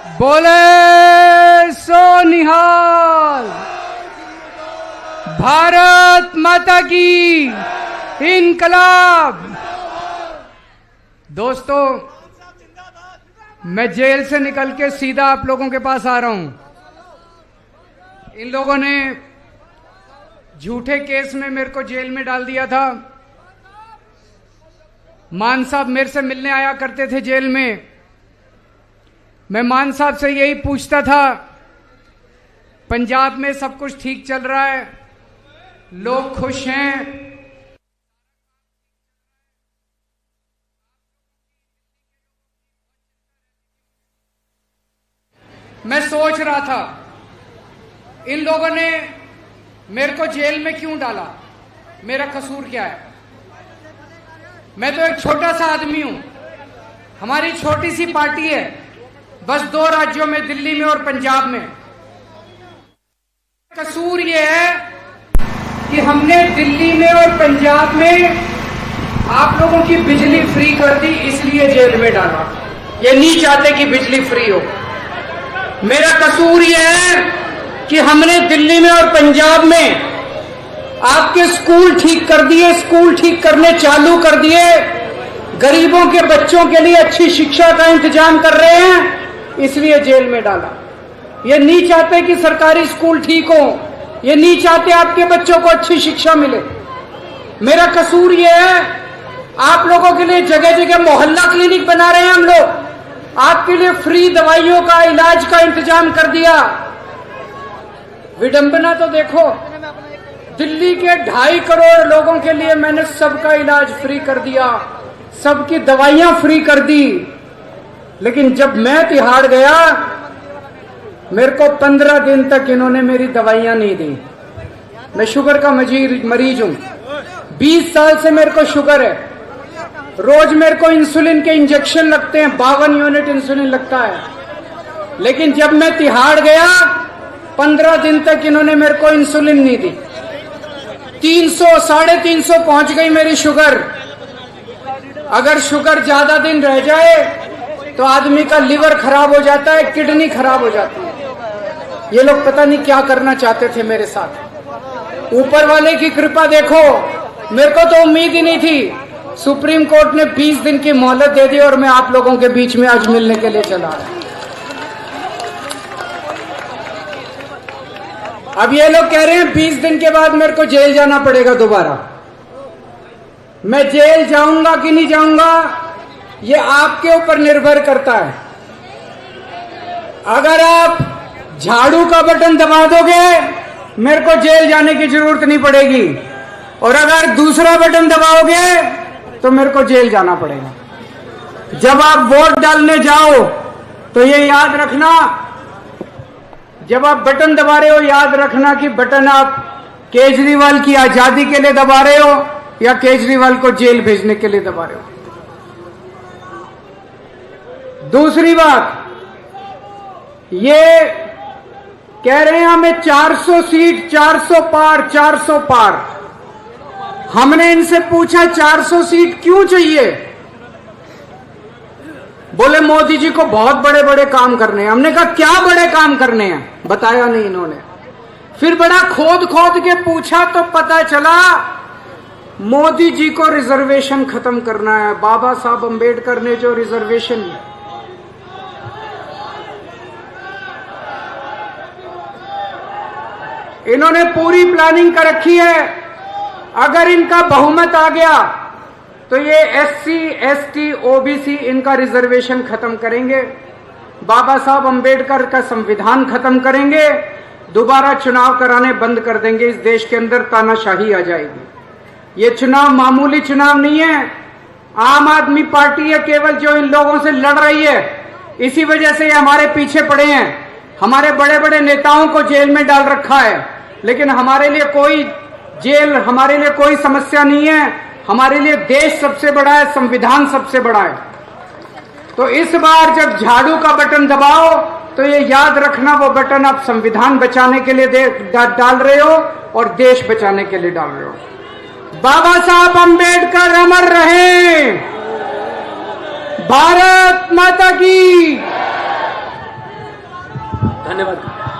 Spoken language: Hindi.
बोले सो निहाल। भारत माता की इनकलाब। दोस्तों, मैं जेल से निकल के सीधा आप लोगों के पास आ रहा हूं। इन लोगों ने झूठे केस में मेरे को जेल में डाल दिया था। मान साहब मेरे से मिलने आया करते थे जेल में। मैं मान साहब से यही पूछता था, पंजाब में सब कुछ ठीक चल रहा है, लोग खुश हैं, मैं सोच रहा था इन लोगों ने मेरे को जेल में क्यों डाला, मेरा कसूर क्या है। मैं तो एक छोटा सा आदमी हूं, हमारी छोटी सी पार्टी है, बस 2 राज्यों में, दिल्ली में और पंजाब में। कसूर यह है कि हमने दिल्ली में और पंजाब में आप लोगों की बिजली फ्री कर दी, इसलिए जेल में डाला। ये नहीं चाहते कि बिजली फ्री हो। मेरा कसूर यह है कि हमने दिल्ली में और पंजाब में आपके स्कूल ठीक कर दिए, स्कूल ठीक करने चालू कर दिए, गरीबों के बच्चों के लिए अच्छी शिक्षा का इंतजाम कर रहे हैं, इसलिए जेल में डाला। ये नहीं चाहते कि सरकारी स्कूल ठीक हो, ये नहीं चाहते आपके बच्चों को अच्छी शिक्षा मिले। मेरा कसूर ये है, आप लोगों के लिए जगह जगह मोहल्ला क्लिनिक बना रहे हैं हम लोग, आपके लिए फ्री दवाइयों का, इलाज का इंतजाम कर दिया। विडंबना तो देखो, दिल्ली के 2.5 करोड़ लोगों के लिए मैंने सबका इलाज फ्री कर दिया, सबकी दवाइयां फ्री कर दी। लेकिन जब मैं तिहाड़ गया, मेरे को 15 दिन तक इन्होंने मेरी दवाइयां नहीं दी। मैं शुगर का मरीज हूं, 20 साल से मेरे को शुगर है। रोज मेरे को इंसुलिन के इंजेक्शन लगते हैं, 52 यूनिट इंसुलिन लगता है। लेकिन जब मैं तिहाड़ गया, 15 दिन तक इन्होंने मेरे को इंसुलिन नहीं दी। 300 350 पहुंच गई मेरी शुगर। अगर शुगर ज्यादा दिन रह जाए तो आदमी का लिवर खराब हो जाता है, किडनी खराब हो जाती है। ये लोग पता नहीं क्या करना चाहते थे मेरे साथ। ऊपर वाले की कृपा देखो, मेरे को तो उम्मीद ही नहीं थी। सुप्रीम कोर्ट ने 20 दिन की मोहलत दे दी और मैं आप लोगों के बीच में आज मिलने के लिए चला रहा। अब ये लोग कह रहे हैं 20 दिन के बाद मेरे को जेल जाना पड़ेगा दोबारा। मैं जेल जाऊंगा कि नहीं जाऊंगा, ये आपके ऊपर निर्भर करता है। अगर आप झाड़ू का बटन दबा दोगे, मेरे को जेल जाने की जरूरत नहीं पड़ेगी, और अगर दूसरा बटन दबाओगे तो मेरे को जेल जाना पड़ेगा। जब आप वोट डालने जाओ तो ये याद रखना, जब आप बटन दबा रहे हो, याद रखना कि बटन आप केजरीवाल की आजादी के लिए दबा रहे हो या केजरीवाल को जेल भेजने के लिए दबा रहे हो। दूसरी बात, ये कह रहे हैं हमें 400 सीट, 400 पार, 400 पार। हमने इनसे पूछा 400 सीट क्यों चाहिए? बोले मोदी जी को बहुत बड़े बड़े काम करने हैं। हमने कहा क्या बड़े काम करने हैं, बताया नहीं इन्होंने। फिर बड़ा खोद खोद के पूछा तो पता चला मोदी जी को रिजर्वेशन खत्म करना है। बाबा साहब अंबेडकर ने जो रिजर्वेशन, इन्होंने पूरी प्लानिंग कर रखी है। अगर इनका बहुमत आ गया तो ये SC, ST, OBC इनका रिजर्वेशन खत्म करेंगे, बाबा साहब अंबेडकर का संविधान खत्म करेंगे, दोबारा चुनाव कराने बंद कर देंगे। इस देश के अंदर तानाशाही आ जाएगी। ये चुनाव मामूली चुनाव नहीं है। आम आदमी पार्टी है केवल जो इन लोगों से लड़ रही है। इसी वजह से ये हमारे पीछे पड़े हैं। हमारे बड़े बड़े नेताओं को जेल में डाल रखा है, लेकिन हमारे लिए कोई जेल, हमारे लिए कोई समस्या नहीं है। हमारे लिए देश सबसे बड़ा है, संविधान सबसे बड़ा है। तो इस बार जब झाड़ू का बटन दबाओ तो ये याद रखना, वो बटन आप संविधान बचाने के लिए डाल रहे हो और देश बचाने के लिए डाल रहे हो। बाबा साहब अंबेडकर अमर रहे। भारत माता की, धन्यवाद।